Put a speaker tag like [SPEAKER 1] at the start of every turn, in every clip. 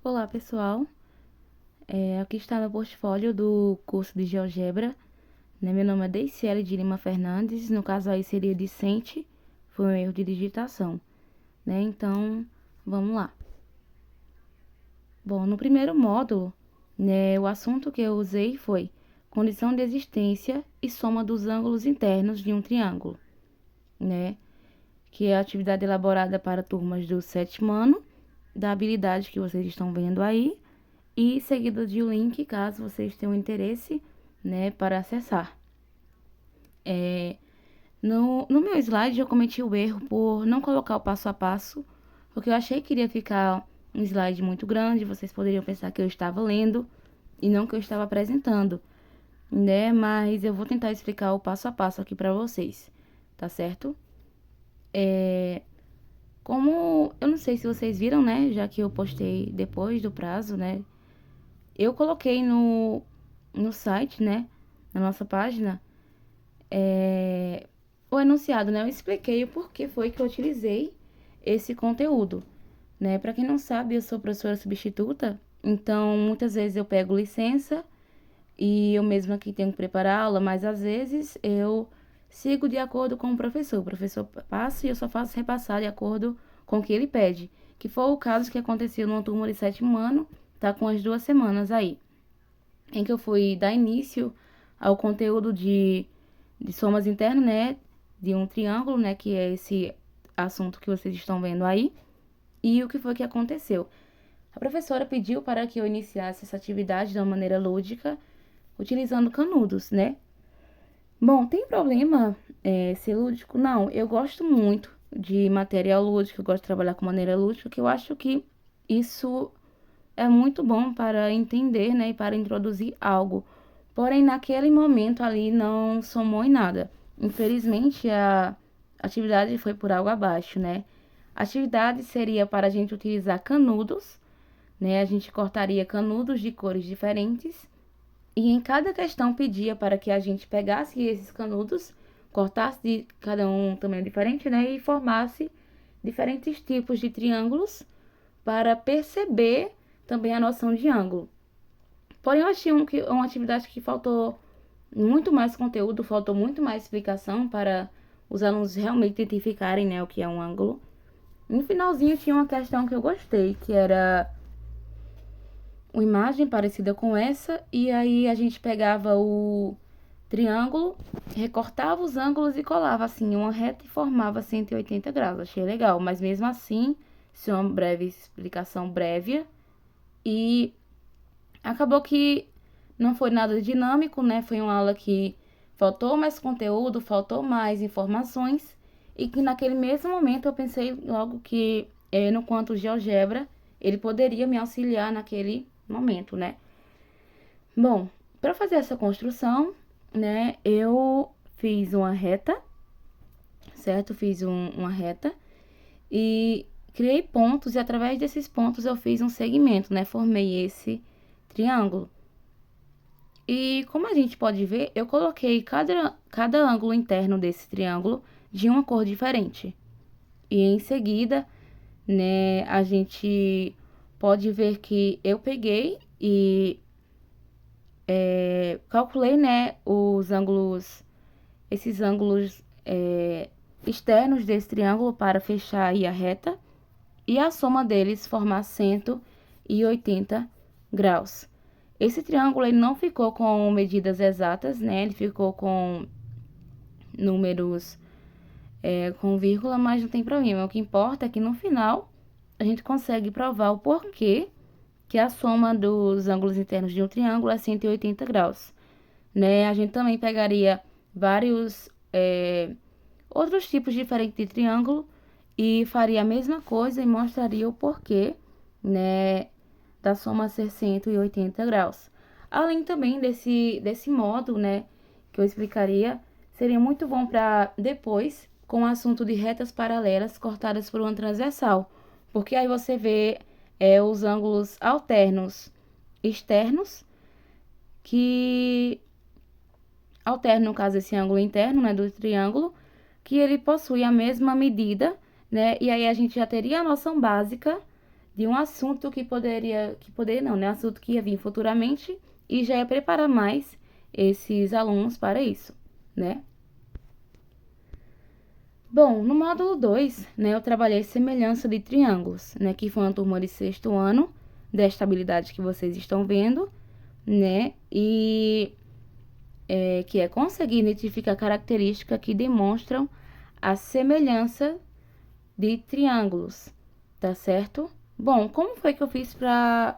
[SPEAKER 1] Olá, pessoal. Aqui está meu portfólio do curso de GeoGebra, né? Meu nome é Deiciele de Lima Fernandes. No caso aí seria Dicente, foi um erro de digitação, né? Então, vamos lá. Bom, no primeiro módulo, né, o assunto que eu usei foi condição de existência e soma dos ângulos internos de um triângulo, né? Que é a atividade elaborada para turmas do sétimo ano, da habilidade que vocês estão vendo aí, e seguida de um link caso vocês tenham interesse, né, para acessar. No meu slide eu cometi o erro por não colocar o passo a passo, porque eu achei que iria ficar um slide muito grande, vocês poderiam pensar que eu estava lendo e não que eu estava apresentando, né? Mas eu vou tentar explicar o passo a passo aqui para vocês, tá certo? Como eu não sei se vocês viram, né, já que eu postei depois do prazo, né? Eu coloquei no site, né, na nossa página, o enunciado, né? Eu expliquei o porquê foi que eu utilizei esse conteúdo, né? Para quem não sabe, eu sou professora substituta, então muitas vezes eu pego licença e eu mesma aqui tenho que preparar aula, mas às vezes eu sigo de acordo com o professor. O professor passa e eu só faço repassar de acordo com o que ele pede. Que foi o caso que aconteceu numa turma de sétimo ano, tá com as 2 semanas aí, em que eu fui dar início ao conteúdo de somas internas, né? De um triângulo, né? Que é esse assunto que vocês estão vendo aí. E o que foi que aconteceu? A professora pediu para que eu iniciasse essa atividade de uma maneira lúdica, utilizando canudos, né? Bom, tem problema ser lúdico? Não, eu gosto muito de material lúdico, eu gosto de trabalhar com maneira lúdica, porque eu acho que isso é muito bom para entender, né, e para introduzir algo. Porém, naquele momento ali não somou em nada. Infelizmente, a atividade foi por água abaixo, né? A atividade seria para a gente utilizar canudos, né? A gente cortaria canudos de cores diferentes e em cada questão pedia para que a gente pegasse esses canudos, cortasse de cada um tamanho diferente, né? E formasse diferentes tipos de triângulos para perceber também a noção de ângulo. Porém, eu achei uma atividade que faltou muito mais conteúdo, faltou muito mais explicação para os alunos realmente identificarem, né, o que é um ângulo. No finalzinho tinha uma questão que eu gostei, que era uma imagem parecida com essa, e aí a gente pegava o triângulo, recortava os ângulos e colava assim uma reta e formava 180 graus. Achei legal, mas mesmo assim, se uma breve explicação breve e acabou que não foi nada dinâmico, né? Foi uma aula que faltou mais conteúdo, faltou mais informações e que naquele mesmo momento eu pensei logo que no quanto GeoGebra ele poderia me auxiliar naquele momento, né? Bom, para fazer essa construção, né, eu fiz uma reta, certo? Fiz uma reta e criei pontos e através desses pontos eu fiz um segmento, né? Formei esse triângulo. E como a gente pode ver, eu coloquei cada ângulo interno desse triângulo de uma cor diferente. E em seguida, né, a gente pode ver que eu peguei e calculei, né, esses ângulos externos desse triângulo para fechar aí a reta e a soma deles formar 180 graus. Esse triângulo ele não ficou com medidas exatas, né? Ele ficou com números com vírgula, mas não tem problema. O que importa é que no final a gente consegue provar o porquê que a soma dos ângulos internos de um triângulo é 180 graus, né? A gente também pegaria vários outros tipos diferentes de triângulo e faria a mesma coisa e mostraria o porquê, né, da soma ser 180 graus. Além também desse modo, né, que eu explicaria, seria muito bom para depois, com o assunto de retas paralelas cortadas por uma transversal, porque aí você vê os ângulos alternos externos, que alternam, no caso, esse ângulo interno, né, do triângulo, que ele possui a mesma medida, né, e aí a gente já teria a noção básica de um assunto que poderia não, né? Um assunto que ia vir futuramente e já ia preparar mais esses alunos para isso, né? Bom, no módulo 2, né, eu trabalhei semelhança de triângulos, né, que foi uma turma de sexto ano, desta habilidade que vocês estão vendo, né, e que é conseguir identificar características que demonstram a semelhança de triângulos, tá certo? Bom, como foi que eu fiz para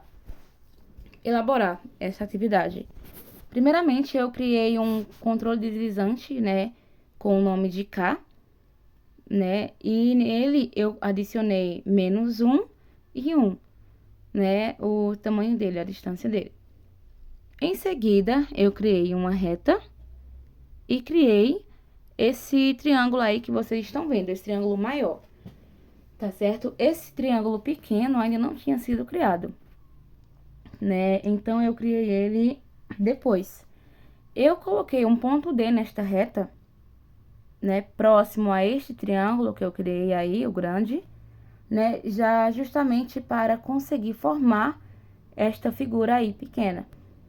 [SPEAKER 1] elaborar essa atividade? Primeiramente, eu criei um controle deslizante, né, com o nome de K, né, e nele eu adicionei -1 e 1, né, o tamanho dele, a distância dele. Em seguida, eu criei uma reta e criei esse triângulo aí que vocês estão vendo, esse triângulo maior, tá certo? Esse triângulo pequeno ainda não tinha sido criado, né? Então, eu criei ele depois. Eu coloquei um ponto D nesta reta, né? Próximo a este triângulo que eu criei aí, o grande, né? Já justamente para conseguir formar esta figura aí pequena.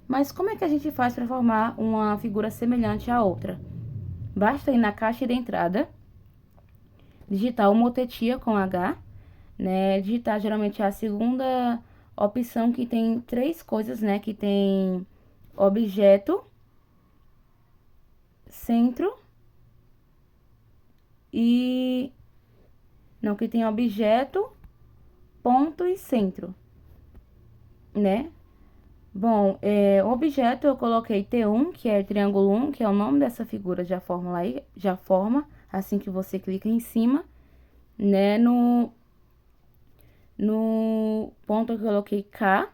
[SPEAKER 1] Mas como é que a gente faz para formar uma figura semelhante à outra? Basta ir na caixa de entrada, digitar o motetia com H, né? Digitar geralmente a segunda opção que tem três coisas, né? Que tem objeto, centro e... Não, que tem objeto, ponto e centro, né? Bom, o objeto eu coloquei T1, que é triângulo 1, que é o nome dessa figura, já forma aí, já forma, assim que você clica em cima, né? No ponto eu coloquei K,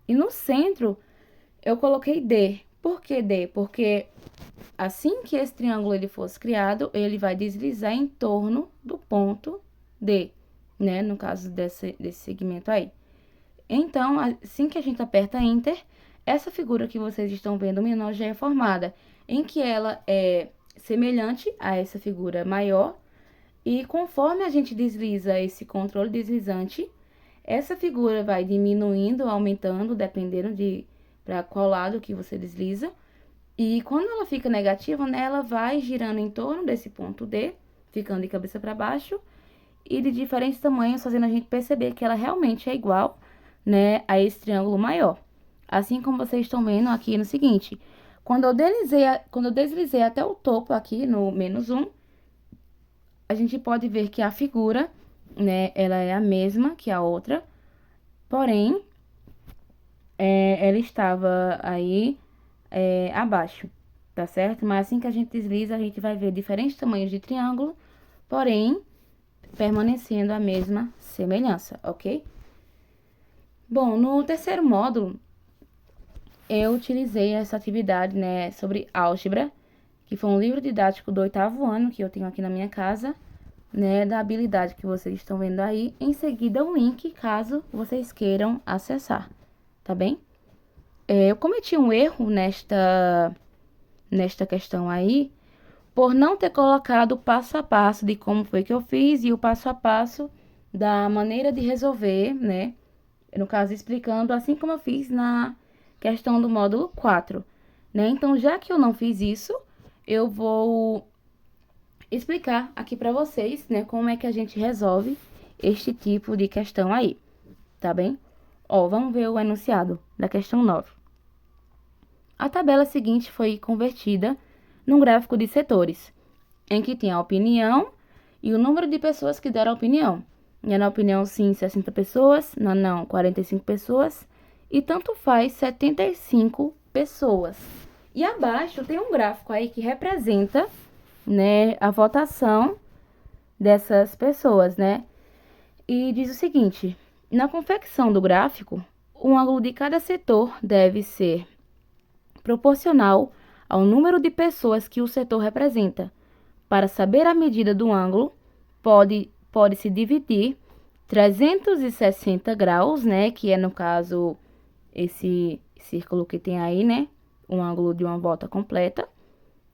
[SPEAKER 1] e no centro eu coloquei D. Por que D? Porque assim que esse triângulo ele fosse criado, ele vai deslizar em torno do ponto D, né? No caso desse segmento aí. Então, assim que a gente aperta Enter, essa figura que vocês estão vendo menor já é formada, em que ela é semelhante a essa figura maior, e conforme a gente desliza esse controle deslizante, essa figura vai diminuindo, aumentando, dependendo de para qual lado que você desliza, e quando ela fica negativa, né, ela vai girando em torno desse ponto D, ficando de cabeça para baixo, e de diferentes tamanhos, fazendo a gente perceber que ela realmente é igual, né, a esse triângulo maior. Assim como vocês estão vendo aqui no seguinte, quando eu deslizei até o topo aqui no -1, a gente pode ver que a figura, né, ela é a mesma que a outra, porém, ela estava aí abaixo, tá certo? Mas assim que a gente desliza, a gente vai ver diferentes tamanhos de triângulo, porém, permanecendo a mesma semelhança, ok? Bom, no terceiro módulo, eu utilizei essa atividade, né, sobre álgebra, que foi um livro didático do 8º ano, que eu tenho aqui na minha casa, né, da habilidade que vocês estão vendo aí. Em seguida, um link, caso vocês queiram acessar, tá bem? Eu cometi um erro nesta questão aí, por não ter colocado o passo a passo de como foi que eu fiz e o passo a passo da maneira de resolver, né? No caso, explicando assim como eu fiz na questão do módulo 4, né? Então, já que eu não fiz isso, eu vou explicar aqui para vocês, né, como é que a gente resolve este tipo de questão aí, tá bem? Ó, vamos ver o enunciado da questão 9. A tabela seguinte foi convertida num gráfico de setores, em que tem a opinião e o número de pessoas que deram a opinião. E na opinião, sim, 60 pessoas, na não, 45 pessoas, e tanto faz 75 pessoas. E abaixo tem um gráfico aí que representa, né, a votação dessas pessoas, né? E diz o seguinte: na confecção do gráfico, o ângulo de cada setor deve ser proporcional ao número de pessoas que o setor representa. Para saber a medida do ângulo, pode-se dividir 360 graus, né, que é no caso esse círculo que tem aí, né, um ângulo de uma volta completa,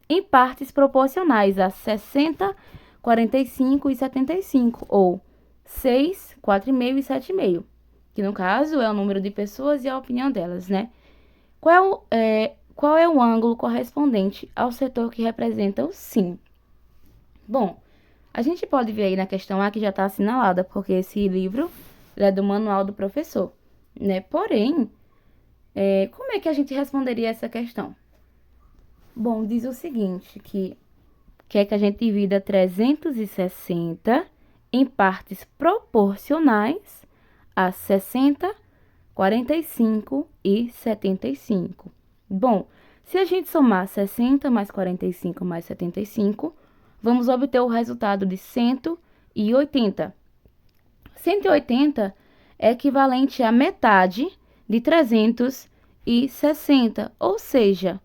[SPEAKER 1] em partes proporcionais a 60, 45 e 75, ou 6, 4,5 e 7,5. Que no caso é o número de pessoas e a opinião delas, né? Qual é o ângulo correspondente ao setor que representa o sim? Bom, a gente pode ver aí na questão A que já está assinalada, porque esse livro é do manual do professor, né? Porém, como é que a gente responderia essa questão? Bom, diz o seguinte, que quer que a gente divida 360 em partes proporcionais a 60, 45 e 75. Bom, se a gente somar 60 mais 45 mais 75, vamos obter o resultado de 180. 180 é equivalente à metade de 360, ou seja,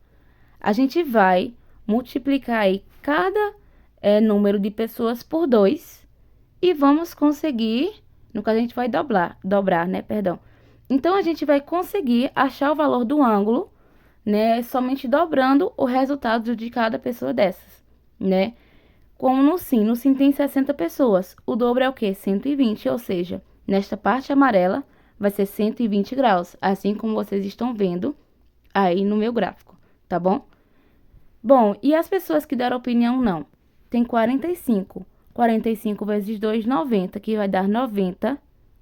[SPEAKER 1] a gente vai multiplicar aí cada número de pessoas por 2 e vamos conseguir, no caso a gente vai dobrar, né, perdão. Então, a gente vai conseguir achar o valor do ângulo, né, somente dobrando o resultado de cada pessoa dessas, né? Como no sim tem 60 pessoas, o dobro é o quê? 120, ou seja, nesta parte amarela vai ser 120 graus, assim como vocês estão vendo aí no meu gráfico, tá bom? Bom, e as pessoas que deram opinião não? Tem 45. 45 vezes 2, 90, que vai dar 90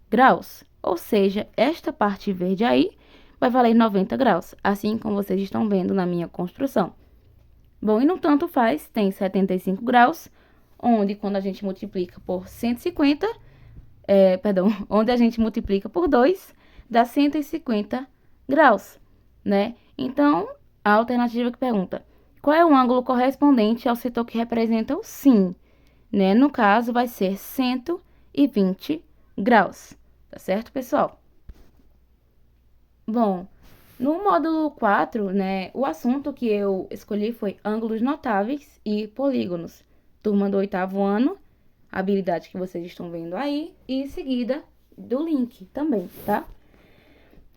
[SPEAKER 1] graus. Ou seja, esta parte verde aí vai valer 90 graus, assim como vocês estão vendo na minha construção. Bom, e no tanto faz, tem 75 graus, onde quando a gente multiplica por 150, onde a gente multiplica por 2, dá 150 graus, né? Então, a alternativa que pergunta, qual é o ângulo correspondente ao setor que representa o sim? Né? No caso, vai ser 120 graus, tá certo, pessoal? Bom, no módulo 4, né, o assunto que eu escolhi foi ângulos notáveis e polígonos. Turma do 8º ano, a habilidade que vocês estão vendo aí, e em seguida do link também, tá?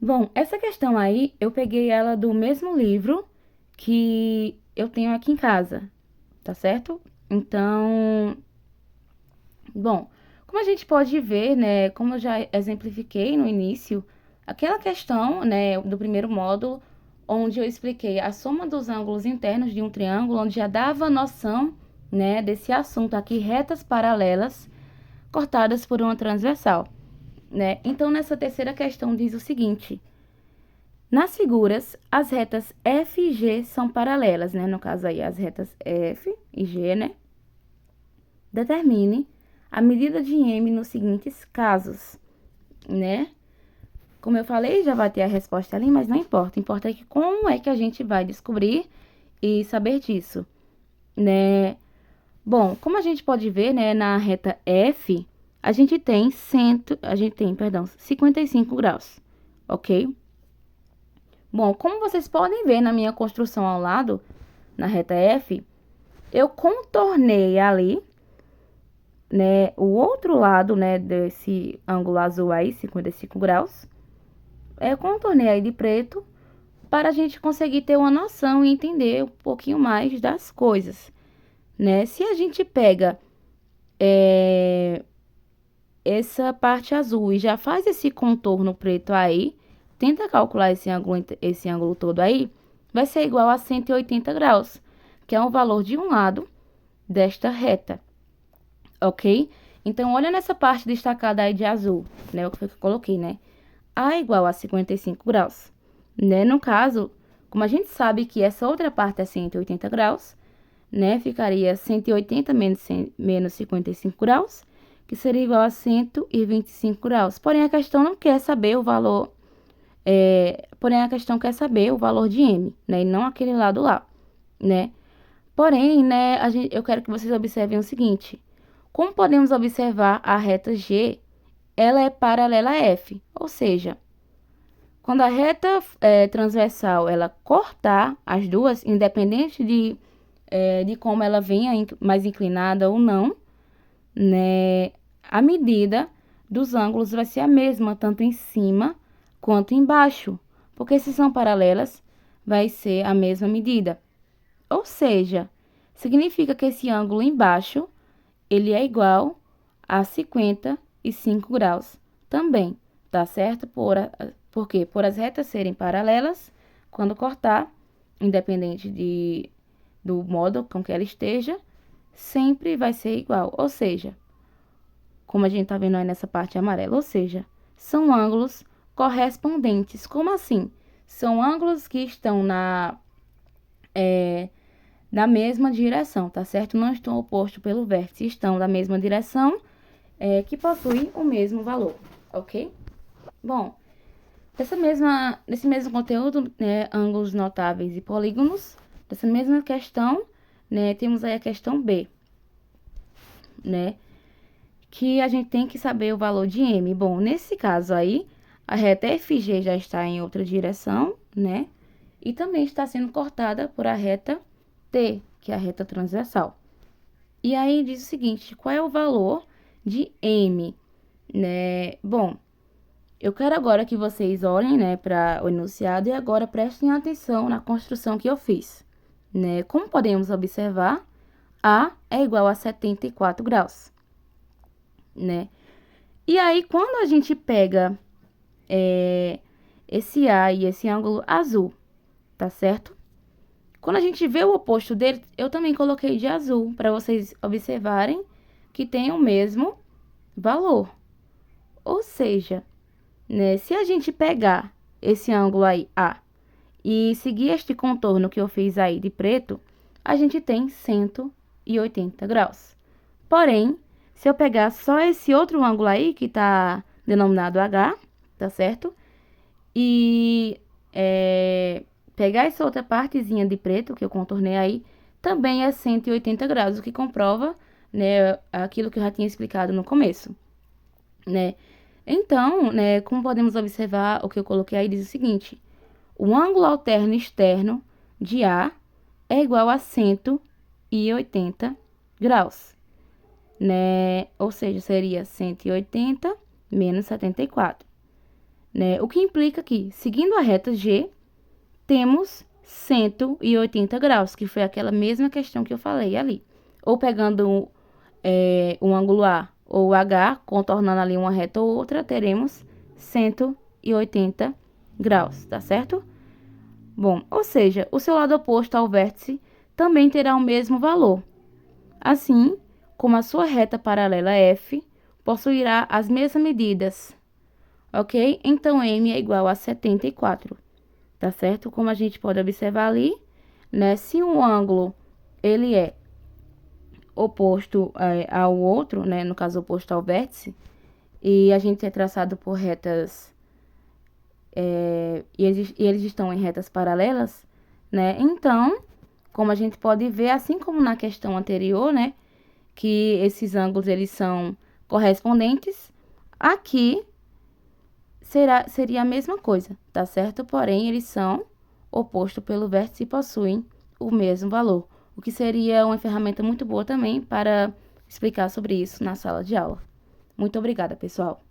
[SPEAKER 1] Bom, essa questão aí, eu peguei ela do mesmo livro que eu tenho aqui em casa, tá certo? Então, bom, como a gente pode ver, né, como eu já exemplifiquei no início, aquela questão, né, do primeiro módulo, onde eu expliquei a soma dos ângulos internos de um triângulo, onde já dava noção, né, desse assunto aqui, retas paralelas cortadas por uma transversal, né? Então, nessa terceira questão diz o seguinte: nas figuras, as retas F e G são paralelas, né? No caso aí, as retas F e G, né? Determine a medida de M nos seguintes casos, né? Como eu falei, já vai ter a resposta ali, mas não importa. Importa é que como é que a gente vai descobrir e saber disso, né? Bom, como a gente pode ver, né, na reta F, a gente tem 55 graus, ok? Bom, como vocês podem ver na minha construção ao lado, na reta F, eu contornei ali, né, o outro lado, né, desse ângulo azul aí, 55 graus. Contornei aí de preto para a gente conseguir ter uma noção e entender um pouquinho mais das coisas, né? Se a gente pega essa parte azul e já faz esse contorno preto aí, tenta calcular esse ângulo todo aí, vai ser igual a 180 graus, que é o valor de um lado desta reta, ok? Então, olha nessa parte destacada aí de azul, né? O que foi que eu coloquei, né? A igual a 55 graus, né? No caso, como a gente sabe que essa outra parte é 180 graus, né? Ficaria 180 menos 55 graus, que seria igual a 125 graus. Porém, a questão não quer saber o valor, porém, a questão quer saber o valor de M, né? E não aquele lado lá, né? Porém, né, eu quero que vocês observem o seguinte. Como podemos observar a reta G, ela é paralela a F, ou seja, quando a reta transversal ela cortar as duas, independente de como ela venha mais inclinada ou não, né, a medida dos ângulos vai ser a mesma, tanto em cima quanto embaixo, porque se são paralelas, vai ser a mesma medida. Ou seja, significa que esse ângulo embaixo, ele é igual a 50 105 graus também, tá certo? Porque por as retas serem paralelas, quando cortar, independente do modo com que ela esteja, sempre vai ser igual. Ou seja, como a gente tá vendo aí nessa parte amarela, ou seja, são ângulos correspondentes. Como assim? São ângulos que estão na mesma direção, tá certo? Não estão opostos pelo vértice, estão na mesma direção, que possuem o mesmo valor, ok? Bom, nesse mesmo conteúdo, né, ângulos notáveis e polígonos, dessa mesma questão, né, temos aí a questão B, né, que a gente tem que saber o valor de M. Bom, nesse caso aí, a reta FG já está em outra direção, né, e também está sendo cortada por a reta T, que é a reta transversal. E aí diz o seguinte, qual é o valor de M, né? Bom, eu quero agora que vocês olhem, né, para o enunciado e agora prestem atenção na construção que eu fiz, né? Como podemos observar, A é igual a 74 graus, né? E aí, quando a gente pega esse A e esse ângulo azul, tá certo? Quando a gente vê o oposto dele, eu também coloquei de azul, para vocês observarem que tem o mesmo valor. Ou seja, né, se a gente pegar esse ângulo aí, A, e seguir este contorno que eu fiz aí de preto, a gente tem 180 graus. Porém, se eu pegar só esse outro ângulo aí, que tá denominado H, tá certo? E pegar essa outra partezinha de preto que eu contornei aí, também é 180 graus, o que comprova, né, aquilo que eu já tinha explicado no começo, né? Então, né, como podemos observar, o que eu coloquei aí diz o seguinte, o ângulo alterno externo de A é igual a 180 graus, né? Ou seja, seria 180 menos 74, né? O que implica que, seguindo a reta G, temos 180 graus, que foi aquela mesma questão que eu falei ali. Ou pegando um ângulo A ou H, contornando ali uma reta ou outra, teremos 180 graus, tá certo? Bom, ou seja, o seu lado oposto ao vértice também terá o mesmo valor. Assim, como a sua reta paralela F possuirá as mesmas medidas, ok? Então, M é igual a 74, tá certo? Como a gente pode observar ali, né? Se um ângulo, ele é oposto ao outro, né? No caso, oposto ao vértice, e a gente é traçado por retas, e eles estão em retas paralelas, né? Então, como a gente pode ver, assim como na questão anterior, né? Que esses ângulos, eles são correspondentes, aqui seria a mesma coisa, tá certo? Porém, eles são opostos pelo vértice e possuem o mesmo valor, o que seria uma ferramenta muito boa também para explicar sobre isso na sala de aula. Muito obrigada, pessoal!